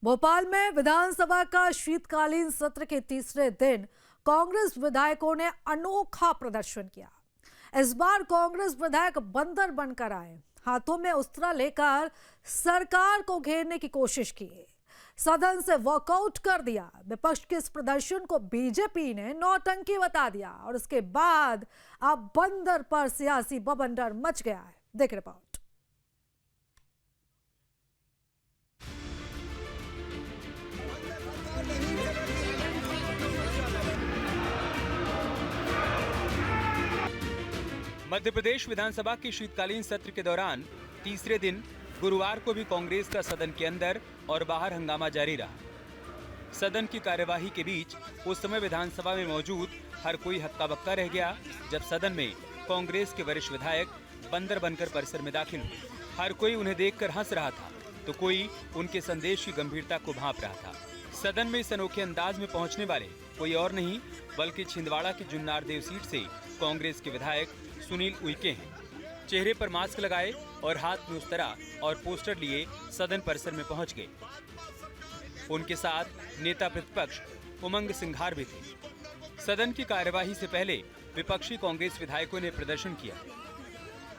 भोपाल में विधानसभा का शीतकालीन सत्र के तीसरे दिन कांग्रेस विधायकों ने अनोखा प्रदर्शन किया। इस बार कांग्रेस विधायक बंदर बनकर आए, हाथों में उस्तरा लेकर सरकार को घेरने की कोशिश की। सदन से वॉकआउट कर दिया। विपक्ष के इस प्रदर्शन को बीजेपी ने नौटंकी बता दिया और उसके बाद अब बंदर पर सियासी बवंडर मच गया है। देख रिपोर्ट। मध्य प्रदेश विधानसभा के शीतकालीन सत्र के दौरान तीसरे दिन गुरुवार को भी कांग्रेस का सदन के अंदर और बाहर हंगामा जारी रहा। सदन की कार्यवाही के बीच उस समय विधानसभा में मौजूद हर कोई हक्का बक्का रह गया जब सदन में कांग्रेस के वरिष्ठ विधायक बंदर बनकर परिसर में दाखिल हुए। हर कोई उन्हें देखकर हंस रहा था तो कोई उनके संदेश की गंभीरता को भांप रहा था। सदन में इस अनोखे अंदाज में पहुंचने वाले कोई और नहीं बल्कि छिंदवाड़ा की जुन्नारदेव सीट से कांग्रेस के विधायक सुनील उइके हैं। चेहरे पर मास्क लगाए और हाथ में उस्तरा और पोस्टर लिए सदन परिसर में पहुंच गए। उनके साथ नेता प्रतिपक्ष उमंग सिंघार भी थे। सदन की कार्यवाही से पहले विपक्षी कांग्रेस विधायकों ने प्रदर्शन किया।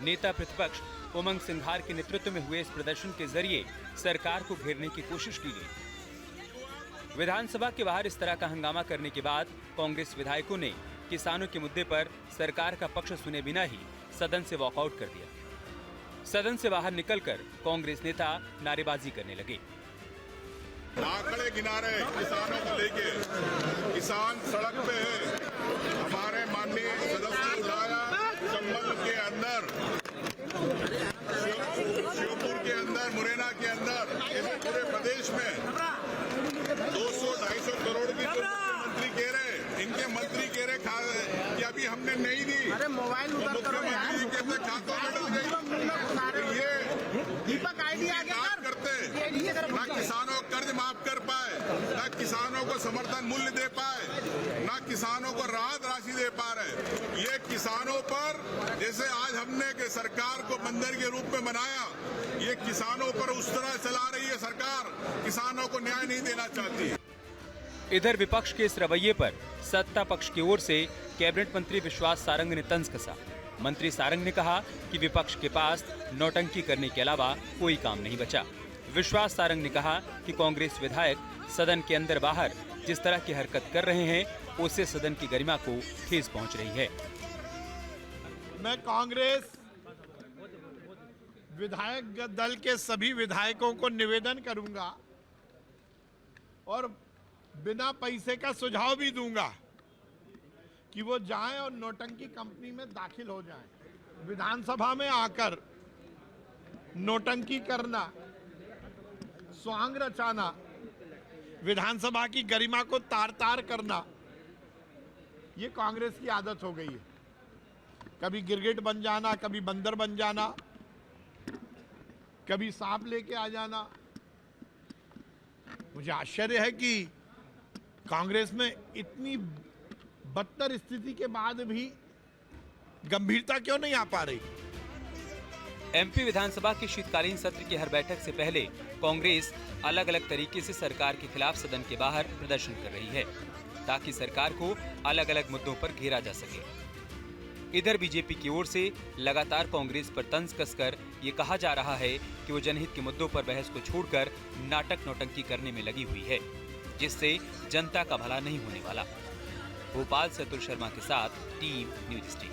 नेता प्रतिपक्ष उमंग सिंघार के नेतृत्व में हुए इस प्रदर्शन के जरिए सरकार को घेरने की कोशिश की गई। विधानसभा के बाहर इस तरह का हंगामा करने के बाद कांग्रेस विधायकों ने किसानों के मुद्दे पर सरकार का पक्ष सुने बिना ही सदन से वॉकआउट कर दिया। सदन से बाहर निकलकर कांग्रेस नेता नारेबाजी करने लगे। आंकड़े गिना रहे किसानों को लेके, किसान सड़क पे है। हमारे माननीय सदस्य ने लाया चंबल के अंदर, श्योपुर के अंदर, मुरैना के अंदर, पूरे प्रदेश में 200-250 करोड़ की जो मुख्यमंत्री कह रहे, इनके मंत्री कह रहे कि अभी हमने नहीं दी। अरे मोबाइल मुख्यमंत्री जी के अपने खातों में डल गई। ये दीपक आइडिया करते ना किसानों को कर्ज माफ कर पाए, ना किसानों को समर्थन मूल्य दे पाए, ना किसानों को राहत राशि दे पा रहे। ये किसानों पर जैसे आज हमने के सरकार को बंदर के रूप में बनाया, ये किसानों पर उस तरह चला रही है सरकार, किसानों को न्याय नहीं देना चाहती। इधर विपक्ष के इस रवैये पर सत्ता पक्ष की ओर से कैबिनेट मंत्री विश्वास सारंग ने तंज कसा। मंत्री सारंग ने कहा कि विपक्ष के पास नौटंकी करने के अलावा कोई काम नहीं बचा। विश्वास सारंग ने कहा कि कांग्रेस विधायक सदन के अंदर बाहर जिस तरह की हरकत कर रहे हैं उससे सदन की गरिमा को ठेस पहुंच रही है। मैं कांग्रेस विधायक दल के सभी विधायकों को निवेदन करूंगा और बिना पैसे का सुझाव भी दूंगा कि वो जाएं और नौटंकी कंपनी में दाखिल हो जाएं। विधानसभा में आकर नौटंकी करना, स्वांग रचाना, विधानसभा की गरिमा को तार-तार करना, ये कांग्रेस की आदत हो गई है। कभी गिरगिट बन जाना, कभी बंदर बन जाना, कभी सांप लेके आ जाना। मुझे आश्चर्य है कि कांग्रेस में इतनी बदतर स्थिति के बाद भी गंभीरता क्यों नहीं आ पा रही। एमपी विधानसभा के शीतकालीन सत्र की हर बैठक से पहले कांग्रेस अलग अलग तरीके से सरकार के खिलाफ सदन के बाहर प्रदर्शन कर रही है ताकि सरकार को अलग अलग मुद्दों पर घेरा जा सके। इधर बीजेपी की ओर से लगातार कांग्रेस पर तंज कसकर ये कहा जा रहा है कि वो जनहित के मुद्दों पर बहस को छोड़कर नाटक नौटंकी करने में लगी हुई है, जिससे जनता का भला नहीं होने वाला। भोपाल से अतुल शर्मा के साथ टीम न्यूज स्टीम।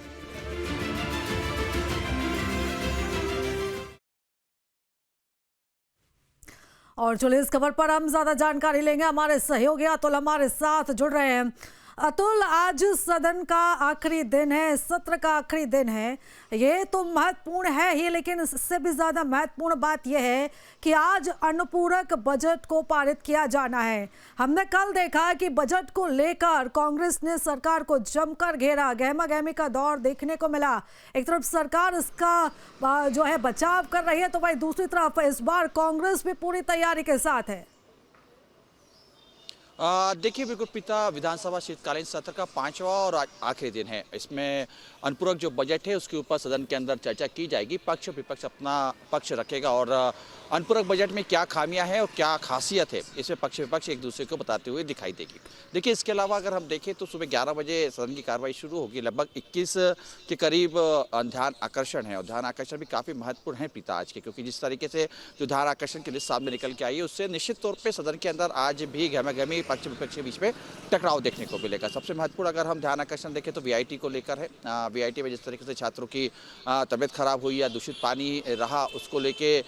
और चलिए इस खबर पर हम ज्यादा जानकारी लेंगे। हमारे सहयोगी अतुल हमारे साथ जुड़ रहे हैं। अतुल, आज सदन का आखिरी दिन है, सत्र का आखिरी दिन है, ये तो महत्वपूर्ण है ही, लेकिन इससे भी ज्यादा महत्वपूर्ण बात यह है कि आज अनुपूरक बजट को पारित किया जाना है। हमने कल देखा कि बजट को लेकर कांग्रेस ने सरकार को जमकर घेरा, गहमा गहमी का दौर देखने को मिला। एक तरफ सरकार इसका जो है बचाव कर रही है, तो वही दूसरी तरफ इस बार कांग्रेस भी पूरी तैयारी के साथ है। देखिए, बिल्कुल पिता विधानसभा शीतकालीन सत्र का 5वां और आखिरी दिन है। इसमें अनुपूरक जो बजट है उसके ऊपर सदन के अंदर चर्चा की जाएगी। पक्ष विपक्ष अपना पक्ष रखेगा और अनुपूरक बजट में क्या खामियां हैं और क्या खासियत है इसमें पक्ष विपक्ष एक दूसरे को बताते हुए दिखाई देगी। देखिए, इसके अलावा अगर हम देखें तो सुबह 11 बजे सदन की कार्रवाई शुरू होगी। लगभग 21 के करीब ध्यान आकर्षण है और ध्यान आकर्षण भी काफ़ी महत्वपूर्ण है प्रीता आज के, क्योंकि जिस तरीके से जो ध्यान आकर्षण की लिस्ट सामने निकल के आई है उससे निश्चित तौर पर सदन के अंदर आज भी गहमा-गहमी पक्ष विपक्ष के बीच में टकराव देखने को मिलेगा। सबसे महत्वपूर्ण अगर हम ध्यान आकर्षण देखें तो वीआईटी को लेकर है। वीआईटी में जिस तरीके से छात्रों की तबीयत खराब हुई या दूषित पानी रहा उसको लेके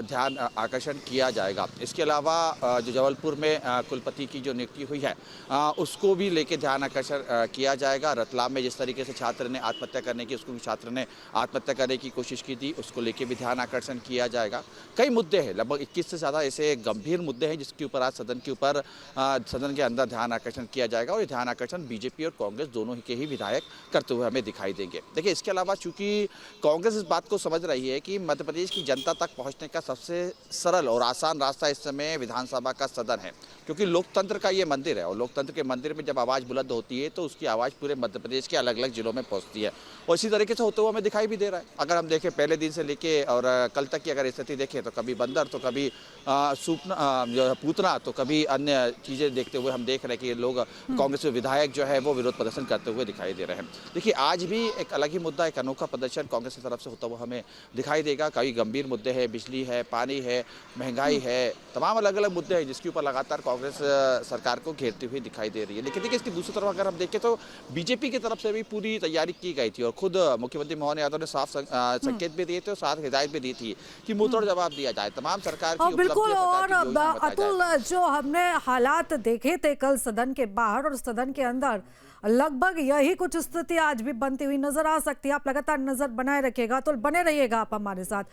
ध्यान आकर्षण किया जाएगा। इसके अलावा जो जबलपुर में कुलपति की जो नियुक्ति हुई है उसको भी लेके ध्यान आकर्षण किया जाएगा। रतलाम में जिस तरीके से छात्र ने आत्महत्या करने की कोशिश की थी उसको लेके भी ध्यान आकर्षण किया जाएगा। कई मुद्दे हैं, लगभग 21 से ज़्यादा ऐसे गंभीर मुद्दे हैं जिसके ऊपर आज सदन के अंदर ध्यान आकर्षण किया जाएगा और ये ध्यान आकर्षण बीजेपी और कांग्रेस दोनों के ही विधायक करते हुए हमें दिखाई देंगे। देखिए, इसके अलावा चूंकि कांग्रेस इस बात को समझ रही है कि मध्य प्रदेश की जनता तक पहुंचने का सबसे सरल और आसान रास्ता इस समय विधानसभा का सदन है, क्योंकि लोकतंत्र का ये मंदिर है और लोकतंत्र के मंदिर में जब आवाज़ बुलंद होती है तो उसकी आवाज़ पूरे मध्य प्रदेश के अलग अलग जिलों में पहुंचती है और इसी तरीके से होते हुए हमें दिखाई भी दे रहा है। अगर हम देखें पहले दिन से लेके और कल तक की अगर स्थिति देखें तो कभी बंदर तो कभी पूतना तो कभी अन्य चीज़ें देखते हुए हम देख रहे हैं कि लोग कांग्रेस के विधायक जो है वो विरोध प्रदर्शन करते हुए दिखाई दे रहे हैं। देखिए, आज भी एक अलग ही मुद्दा, एक अनोखा प्रदर्शन कांग्रेस की तरफ से होता हुआ हमें दिखाई देगा। कई गंभीर मुद्दे हैं, बिजली है, पानी है, महंगाई है, तमाम अलग अलग मुद्दे हैं जिसके ऊपर लगातार कांग्रेस सरकार को घेरती हुई दिखाई दे रही है। लेकिन देखिए, इसकी दूसरी तरफ अगर हम देखें तो बीजेपी की तरफ से भी पूरी तैयारी की गई थी और खुद मुख्यमंत्री मोहन यादव ने साफ संकेत भी दिए थे और साथ हिदायत भी दी थी कि मुंहतोड़ जवाब दिया जाए। तमाम सरकार की बिल्कुल। और उपलब्धियां अतुल, जो हमने हालात देखे थे कल सदन के बाहर और सदन के अंदर, लगभग यही कुछ स्थिति आज भी बनती हुई नजर आ सकती है। आप लगातार नजर बनाए रखिएगा, तो बने रहिएगा आप हमारे साथ।